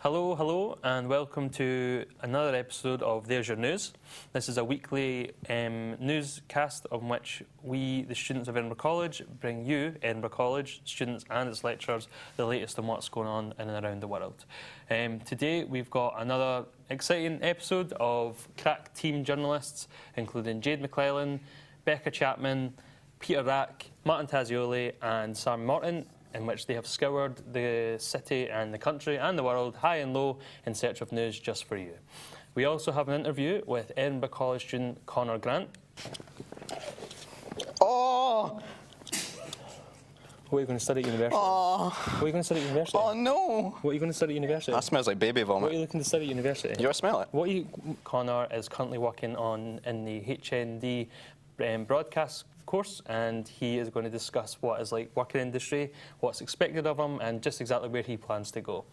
Hello, and welcome to another episode of There's Your News. This is a weekly newscast on which we, the students of Edinburgh College, bring you, Edinburgh College, students and its lecturers, the latest on what's going on in and around the world. Today we've got another exciting episode of crack team journalists, including Jade McClellan, Becca Chapman, Peter Rack, Martin Tazioli and Sam Morton, in which they have scoured the city and the country and the world high and low in search of news just for you. We also have an interview with Edinburgh College student Connor Grant. Oh! What are you going to study at university? Oh! What are you going to study at university? Oh no! What are you going to study at university? That smells like baby vomit. What are you looking to study at university? You want to smell it? Connor is currently working on in the HND broadcast course, and he is going to discuss what is like working industry, what's expected of him, and just exactly where he plans to go.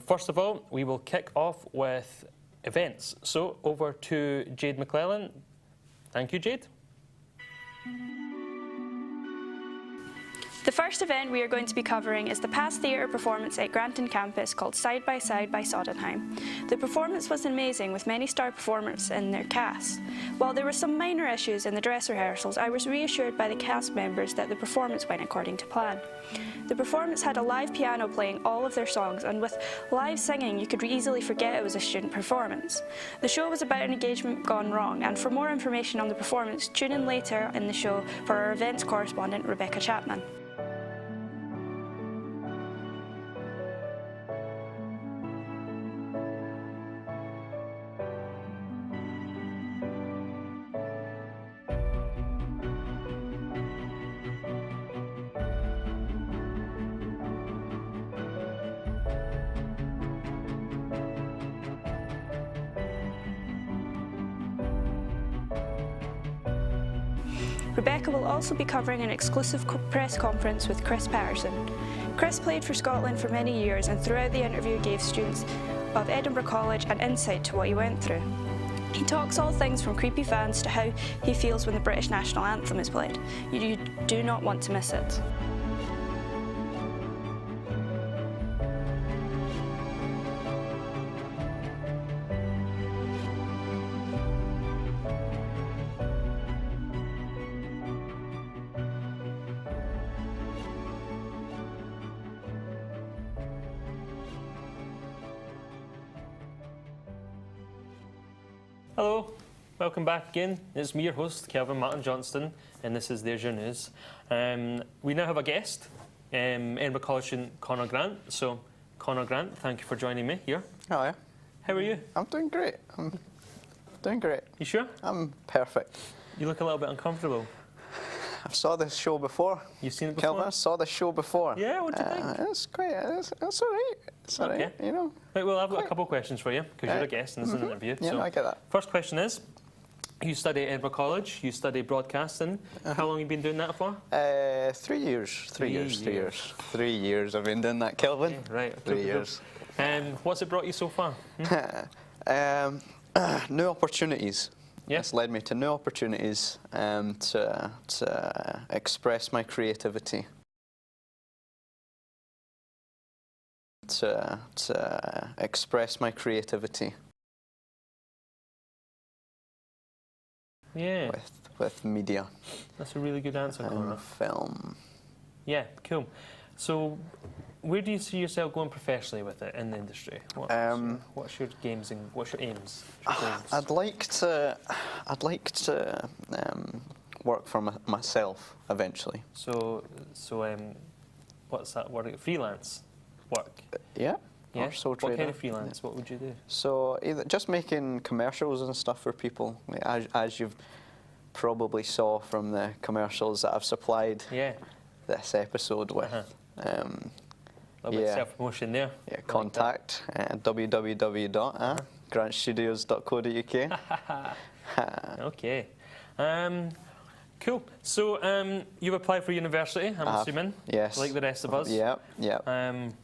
First of all, we will kick off with events. So over to Jade McClellan. Thank you, Jade. The first event we are going to be covering is the past theatre performance at Granton campus called Side by Side by Sodenheim. The performance was amazing with many star performers in their cast. While there were some minor issues in the dress rehearsals, I was reassured by the cast members that the performance went according to plan. The performance had a live piano playing all of their songs, and with live singing you could easily forget it was a student performance. The show was about an engagement gone wrong, and for more information on the performance, tune in later in the show for our events correspondent Rebecca Chapman. Rebecca will also be covering an exclusive press conference with Chris Patterson. Chris played for Scotland for many years and throughout the interview gave students of Edinburgh College an insight to what he went through. He talks all things from creepy fans to how he feels when the British national anthem is played. You do not want to miss it. Hello, welcome back again. It's me, your host, Kelvin Martin Johnston, and this is There's Your News. We now have a guest, Edinburgh College student Connor Grant. So, Connor Grant, thank you for joining me here. Oh yeah. How are you? I'm doing great. I'm doing great. You sure? I'm perfect. You look a little bit uncomfortable. I've saw this show before. You've seen it before? Kelvin, I saw this show before. Yeah, what do you think? It's great. It's all right. It's all right, you know. Right, well, I've got a couple of questions for you, because you're a guest and this is an interview. Yeah, so, I get that. First question is, you study at Edinburgh College, you study broadcasting. How long have you been doing that for? 3 years. 3 years. 3 years. 3 years I've been doing that, Kelvin. Okay, right. 3 years. What's it brought you so far? New opportunities. Yeah. It's led me to new opportunities to express my creativity. To express my creativity. Yeah. With media. That's a really good answer, Connor. Film. Yeah, cool. So, where do you see yourself going professionally with it in the industry? What's your aims? What's your goals? I'd like to work for myself eventually. So, what's that word? Freelance work. Yeah. Yeah. Or sole What trader. kind of freelance? What would you do? So either just making commercials and stuff for people, as you've probably saw from the commercials that I've supplied. Yeah. This episode with. A little bit of self-promotion there. Yeah, contact www.grantstudios.co.uk. Okay. Cool. So you've applied for university, I'm assuming. Yes. Like the rest of us. Yeah.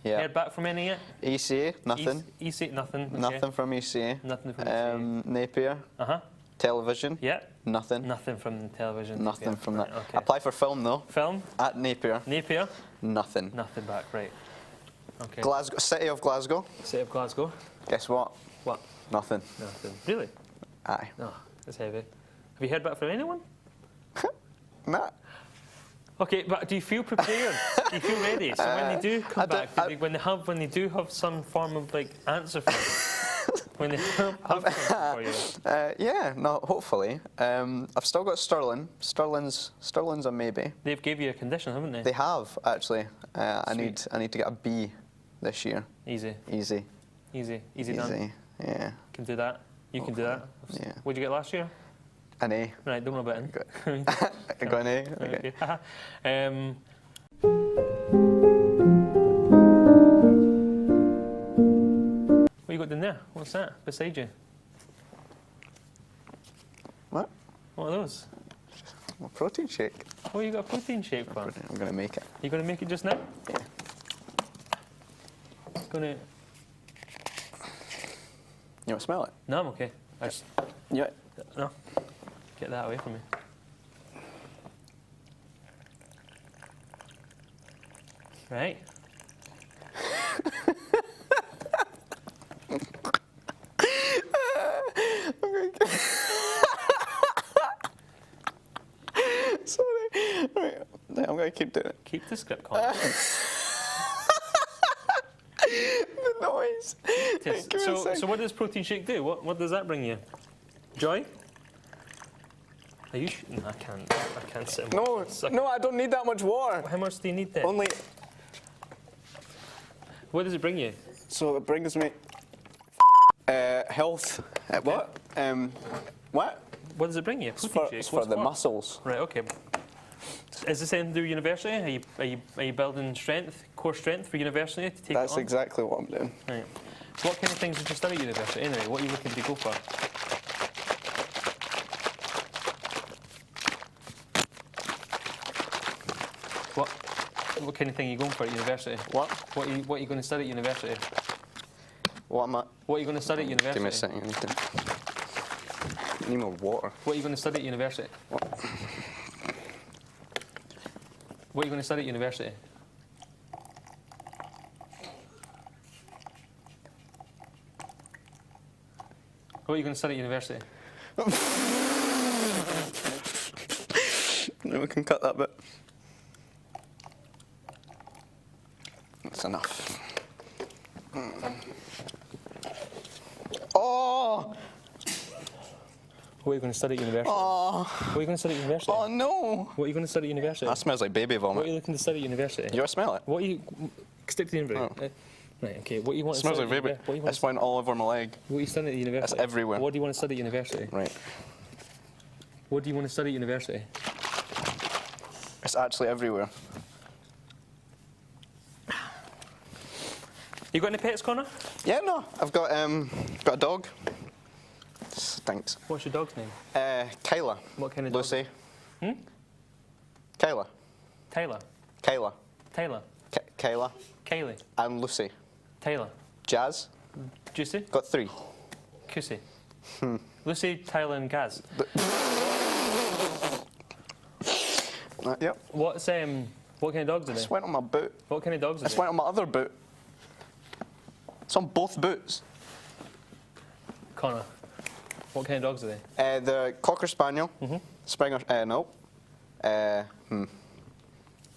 Heard back from any yet? ECA, nothing. ECA, nothing. Okay. Nothing from ECA. Nothing from ECA. Napier. Television. Yeah. Nothing. Nothing from television. Nothing from that. Right, okay. Apply for film though. Film. At Napier. Napier. Nothing. Nothing back. Right. Okay. Glasgow, City of Glasgow. City of Glasgow. Guess what? What? Nothing. Nothing. Really? Aye. No, that's heavy. Have you heard back from anyone? Nah. Okay, but do you feel prepared? Do you feel ready? So when they do come back, when they do have some form of like answer for you, when they have something for you, Yeah, no, hopefully. I've still got Stirling. Stirling's a maybe. they've gave you a condition, haven't they? They have actually. I Sweet. need to get a B this year. Easy, Easy. easy done. Easy. Yeah. Can do that. You can do that. Yeah. What did you get last year? An A. Right, don't know about it. I got an A. Okay. Okay. What you got down there? What's that beside you? What? What are those? A protein shake. Oh, you got a protein shake for? I'm gonna make it. You going to make it just now? Yeah. Gonna? You want to smell it? No, I'm okay. I just, Yeah. no, get that away from me. Right. Sorry. Right. I'm gonna keep doing it. Keep the script calm. The noise. Yes. Give me a sec. So what does protein shake do? What does that bring you? Joy? Are you? No, I can't sit. and No, watch this. no, I don't need that much water. How much do you need then? Only. What does it bring you? So it brings me health. What? What? What does it bring you? It's Protein for, shake. it's for What's the what? muscles. Right. Okay. Is this anything to do with university? Are you building strength, core strength for university to take That's it on? exactly what I'm doing. Right. So what kind of things did you study at university anyway? What are you looking to go for? What kind of thing are you going for at university? What? What are you going to study at university? What am I? What are you going to study at university? Give me a second. I need more water. What are you going to study at university? What? What are you going to study at university? What are you going to study at university? No, we can cut that bit. That's enough. Oh! What are you going to study at university? Oh! What are you going to study at university? Oh no! What are you going to study at university? That smells like baby What are vomit. you looking to study at university? You want to smell it? What are you... Stick to the invite. Oh. Right, okay. What do you want It to smells study like at baby. What do you want It's went all over my leg. What are you studying at university? That's everywhere. What do you want to study at university? Right. What do you want to study at university? It's actually everywhere. You got any pets, Connor? Yeah, no. I've got a dog. Stinks. What's your dog's name? Kyla. What kind of dog? Lucy. Hmm? Kyla. Tyler. Kyla. Taylor. Kyla. Kylie. And Lucy. Taylor. Jazz. Juicy. Got 3. Cussy. Lucy, Tyler, and Gaz. Yep. What kind of dogs are This they? went on my boot. What kind of dogs are This they? went on my other boot. It's on both boots. Connor. What kind of dogs are they? The Cocker Spaniel. Springer. No.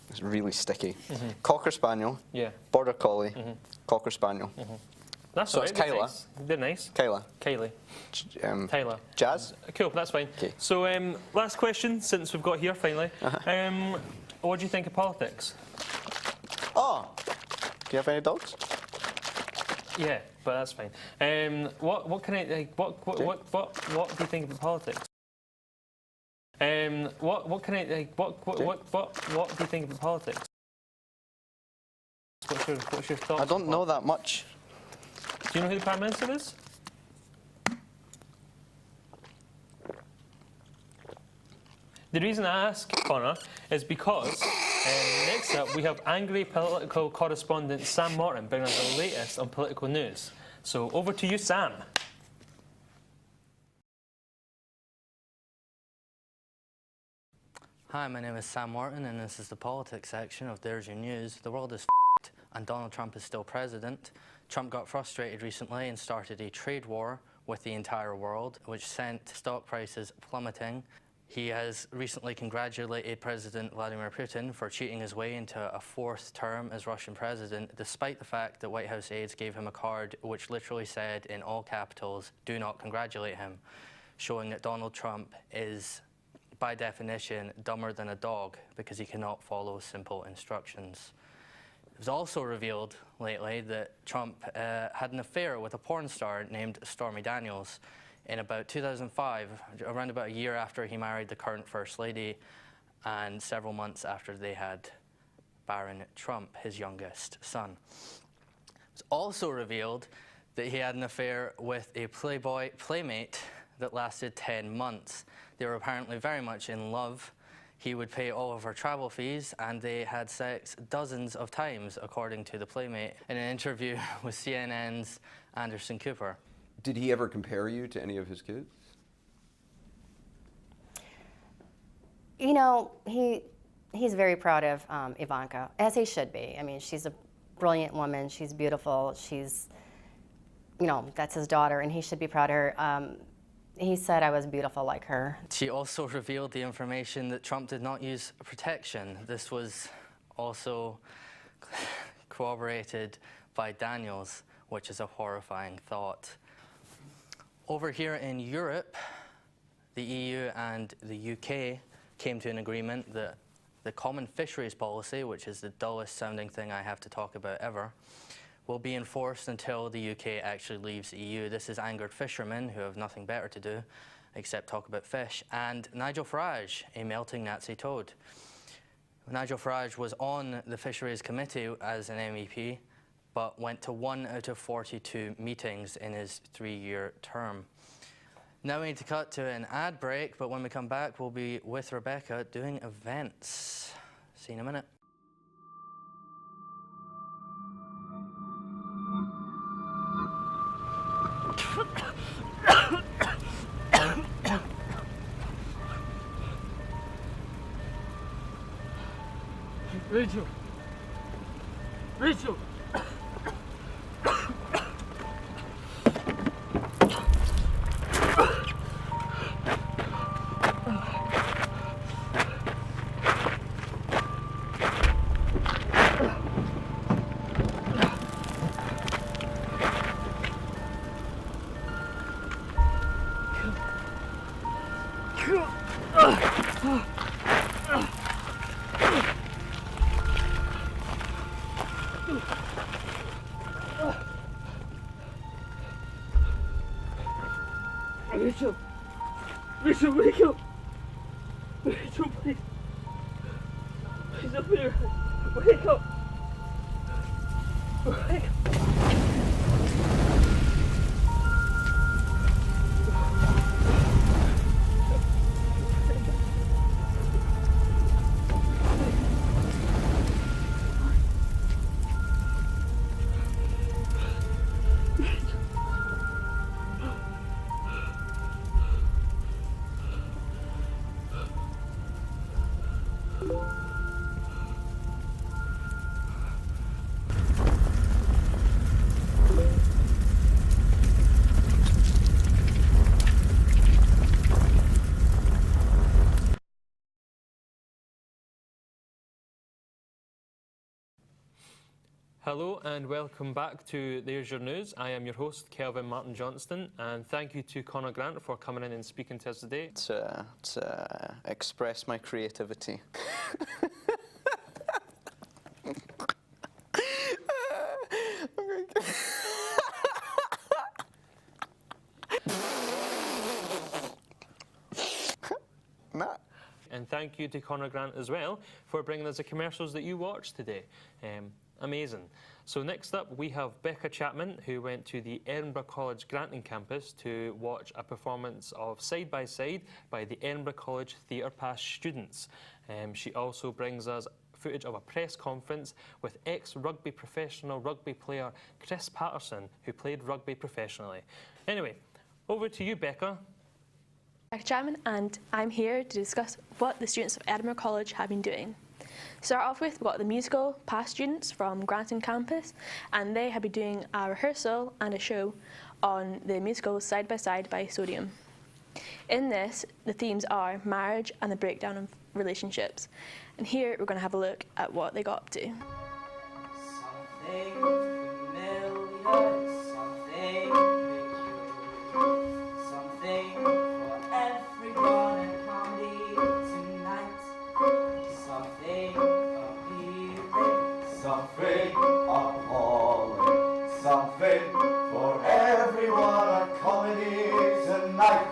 It's really sticky. Cocker Spaniel. Yeah. Border Collie. Cocker Spaniel. That's So all it's right. They're Kyla. nice. They're nice. Kyla. Kylie. Taylor. Jazz. Cool, that's fine. 'Kay. So, last question, since we've got here finally. What do you think of politics? Oh. Do you have any dogs? Yeah, but that's fine. What can I like? What do you think of politics? What can I like? What do you think of politics? What's your thoughts? I don't know that much. Do you know who the Prime Minister is? The reason I ask, Connor, is because next up we have angry political correspondent Sam Morton bringing us the latest on political news. So over to you, Sam. Hi, my name is Sam Morton, and this is the politics section of There's Your News. The world is and Donald Trump is still president. Trump got frustrated recently and started a trade war with the entire world, which sent stock prices plummeting. He has recently congratulated President Vladimir Putin for cheating his way into a 4th term as Russian president, despite the fact that White House aides gave him a card which literally said in all capitals, "Do not congratulate him," showing that Donald Trump is, by definition, dumber than a dog because he cannot follow simple instructions. It was also revealed lately that Trump had an affair with a porn star named Stormy Daniels in about 2005, around about a year after he married the current First Lady and several months after they had Barron Trump, his youngest son. It was also revealed that he had an affair with a Playboy playmate that lasted 10 months. They were apparently very much in love. He would pay all of her travel fees, and they had sex dozens of times, according to the playmate, in an interview with CNN's Anderson Cooper. Did he ever compare you to any of his kids? You know, he's very proud of Ivanka, as he should be. I mean, she's a brilliant woman. She's beautiful. She's, you know, that's his daughter, and he should be proud of her. He said I was beautiful like her. She also revealed the information that Trump did not use protection. This was also corroborated by Daniels, which is a horrifying thought. Over here in Europe, the EU and the UK came to an agreement that the Common Fisheries Policy, which is the dullest sounding thing I have to talk about ever, will be enforced until the UK actually leaves the EU. This has angered fishermen who have nothing better to do except talk about fish, and Nigel Farage, a melting Nazi toad. Nigel Farage was on the Fisheries Committee as an MEP, but went to 1 out of 42 meetings in his 3-year term. Now we need to cut to an ad break, but when we come back, we'll be with Rebecca doing events. See you in a minute. Rachel! Rachel! Rachel! Rachel, wake up! Rachel, please! Please open your eyes! Wake up! Wake up! Hello and welcome back to There's Your News. I am your host, Kelvin Martin Johnston, and thank you to Conor Grant for coming in and speaking to us today. To express my creativity. Matt. And thank you to Conor Grant as well for bringing us the commercials that you watched today. Amazing. So next up we have Becca Chapman, who went to the Edinburgh College Granton campus to watch a performance of Side by Side by the Edinburgh College Theatre Pass students. She also brings us footage of a press conference with ex-rugby professional rugby player Chris Patterson, who played rugby professionally. Anyway, over to you, Becca. Becca Chapman, and I'm here to discuss what the students of Edinburgh College have been doing. To start off with, we've got the musical past students from Granton campus, and they have been doing a rehearsal and a show on the musical Side by Side by Sodium. In this, the themes are marriage and the breakdown of relationships. And here we're going to have a look at what they got up to. Something familiar, something peculiar, something for everyone in comedy tonight. Something appealing, something appalling, something for everyone at comedy tonight.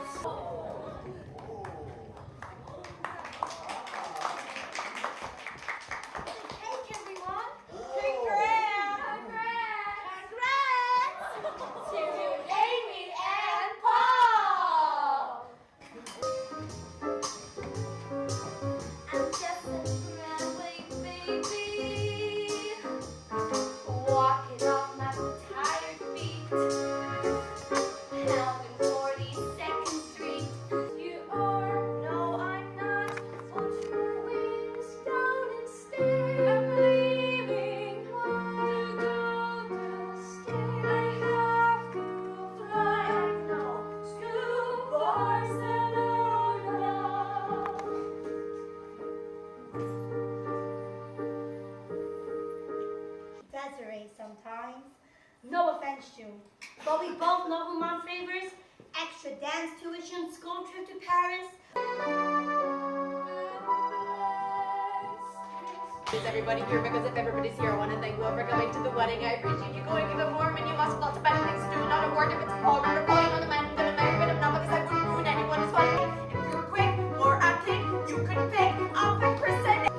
Sometimes. No offense, June, but we both know who Mom favors. Extra dance tuition, school trip to Paris. Is everybody here? Because if everybody's here, I want to thank whoever going to the wedding. I appreciate you going even more when you must have lots of better things to do. Not a word if it's a call, or calling on a man, gonna marry, but I'm not because I wouldn't ruin anyone's wedding. If you're quick or acting, you could pick. I'll pick percent.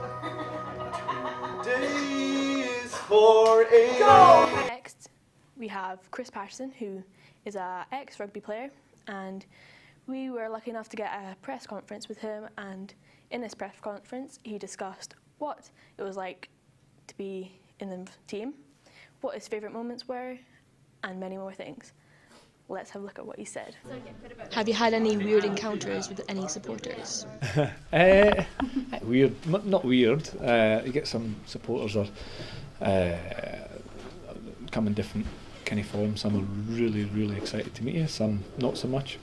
Days for a Go! Next, we have Chris Patterson, who is an ex-rugby player, and we were lucky enough to get a press conference with him, and in this press conference he discussed what it was like to be in the team, what his favourite moments were, and many more things. Let's have a look at what he said. Have you had any weird encounters with any supporters? Weird, not weird. You get some supporters are come in different kind of forms. Some are really, really excited to meet you. Some not so much.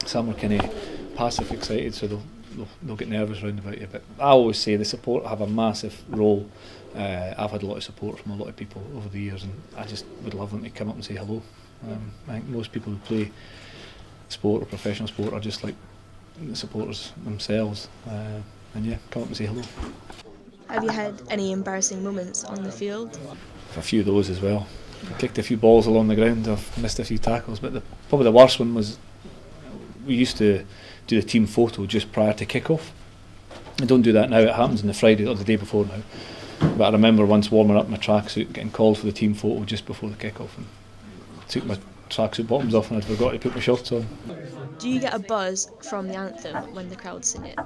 Some are kind of passive excited, so they'll get nervous around about you. But I always say the support have a massive role. I've had a lot of support from a lot of people over the years, and I just would love them to come up and say hello. I think most people who play sport or professional sport are just like the supporters themselves, and yeah, come up and say hello. Have you had any embarrassing moments on the field? A few of those as well. I kicked a few balls along the ground, I've missed a few tackles, but probably the worst one was we used to do the team photo just prior to kick-off. I don't do that now, it happens on the Friday or the day before now. But I remember once warming up my tracksuit, getting called for the team photo just before the kick-off, and took my tracksuit bottoms off and I'd forgot to put my shorts on. Do you get a buzz from the anthem when the crowd sing it?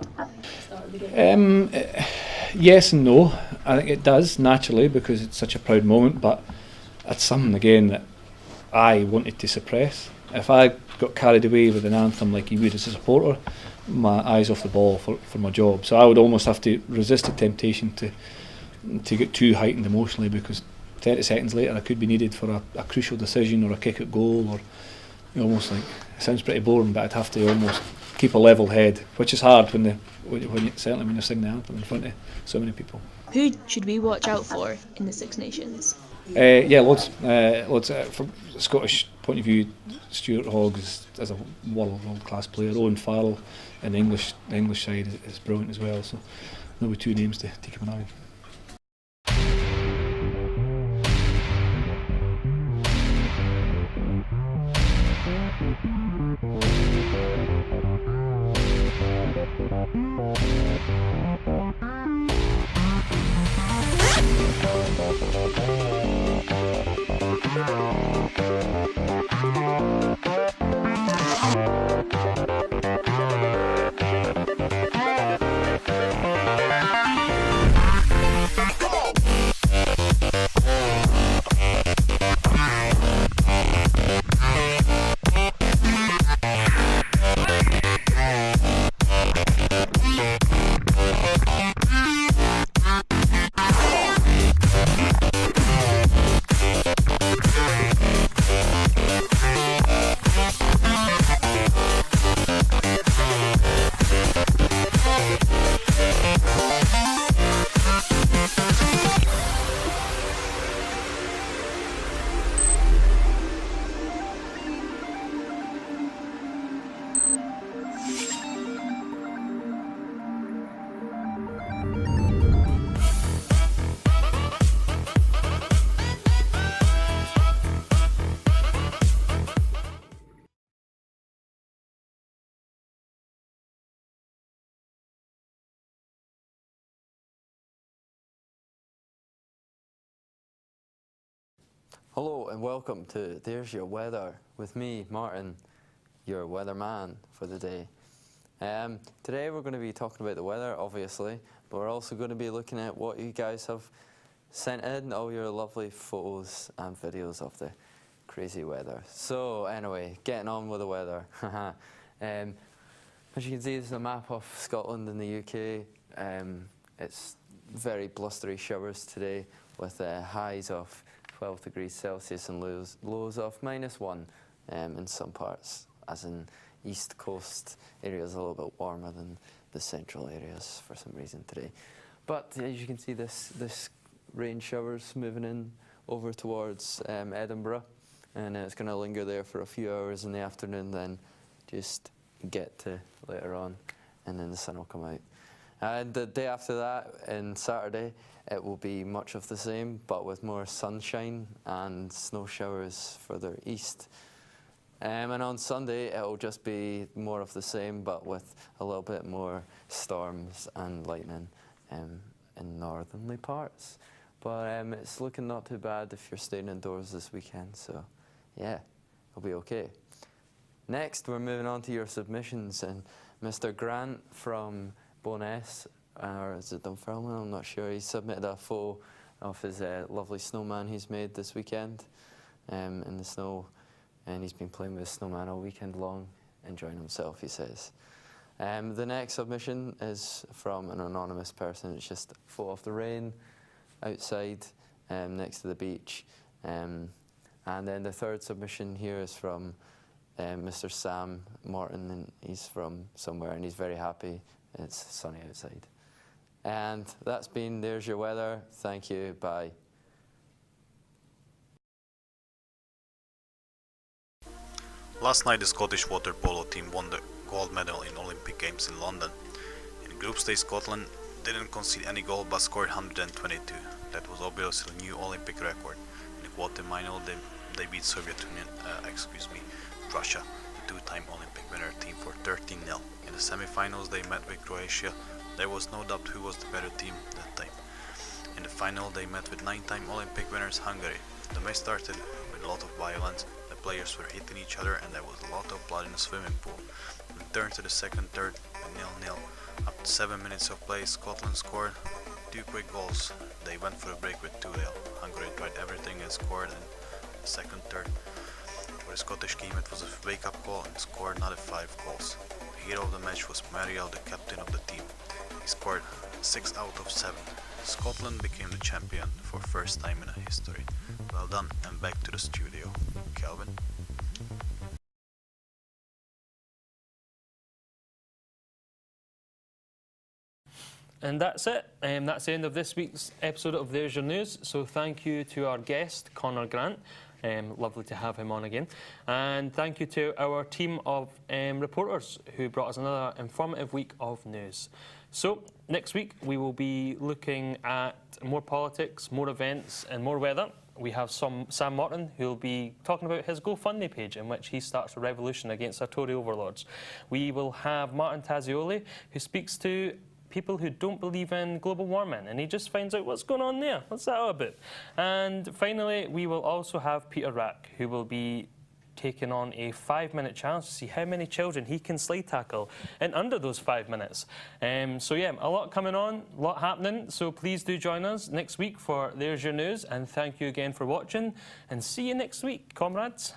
Yes and no. I think it does naturally because it's such a proud moment, but it's something again that I wanted to suppress. If I got carried away with an anthem like you would as a supporter, my eyes off the ball for my job. So I would almost have to resist the temptation to get too heightened emotionally, because 30 seconds later I could be needed for a crucial decision or a kick at goal, or almost like, it sounds pretty boring, but I'd have to almost keep a level head, which is hard certainly when you're singing the anthem in front of so many people. Who should we watch out for in the Six Nations? Yeah, loads. From a Scottish point of view, Stuart Hogg is a world-class player. Owen Farrell in the English side is brilliant as well. So there'll be two names to keep an eye on. Hello and welcome to There's Your Weather with me, Martin, your weatherman for the day. Today we're going to be talking about the weather, obviously, but we're also going to be looking at what you guys have sent in, all your lovely photos and videos of the crazy weather. So anyway, getting on with the weather. As you can see, this is a map of Scotland and the UK. It's very blustery showers today with highs of 12 degrees Celsius and lows of -1 in some parts, as in east coast areas a little bit warmer than the central areas for some reason today. But as you can see, this rain showers moving in over towards Edinburgh, and it's going to linger there for a few hours in the afternoon, then just get to later on, and then the sun will come out. And the day after that, on Saturday, it will be much of the same, but with more sunshine and snow showers further east. And on Sunday, it will just be more of the same, but with a little bit more storms and lightning in northerly parts. But it's looking not too bad if you're staying indoors this weekend, so yeah, it'll be okay. Next, we're moving on to your submissions, and Mr. Grant from Bowness, or is it Dunfermline? I'm not sure. He submitted a photo of his lovely snowman he's made this weekend in the snow, and he's been playing with his snowman all weekend long, enjoying himself, he says. The next submission is from an anonymous person. It's just a photo of the rain outside next to the beach. And then the third submission here is from Mr. Sam Martin, and he's from somewhere, and he's very happy. It's sunny outside. And that's been There's Your Weather. Thank you. Bye. Last night the Scottish water polo team won the gold medal in Olympic Games in London. In group stage, Scotland didn't concede any goal but scored 122. That was obviously a new Olympic record. In the quarter-final they beat Russia, the two-time Olympic winner team, for 13-0. In the semi-finals they met with Croatia. There was no doubt who was the better team that time. In the final they met with 9-time Olympic winners Hungary. The match started with a lot of violence. The players were hitting each other and there was a lot of blood in the swimming pool. We turned to the second third with 0-0. After 7 minutes of play, Scotland scored 2 quick goals. They went for a break with 2-0. Hungary tried everything and scored in the second third. For the Scottish team it was a wake-up call and scored another 5 goals. The hero of the match was Mariel, the captain of the team. He scored 6 out of 7. Scotland became the champion for the first time in history. Well done, and back to the studio. Calvin? And that's it. That's the end of this week's episode of There's Your News. So thank you to our guest, Connor Grant. Lovely to have him on again. And thank you to our team of reporters who brought us another informative week of news. So next week we will be looking at more politics, more events and more weather. We have Sam Martin, who will be talking about his GoFundMe page in which he starts a revolution against our Tory overlords. We will have Martin Tazioli, who speaks to people who don't believe in global warming, and he just finds out what's going on there. What's that all about? And finally, we will also have Peter Rack, who will be taking on a 5-minute challenge to see how many children he can slide tackle in under those 5 minutes. So yeah, a lot coming on, a lot happening, so please do join us next week for There's Your News, and thank you again for watching, and see you next week, comrades.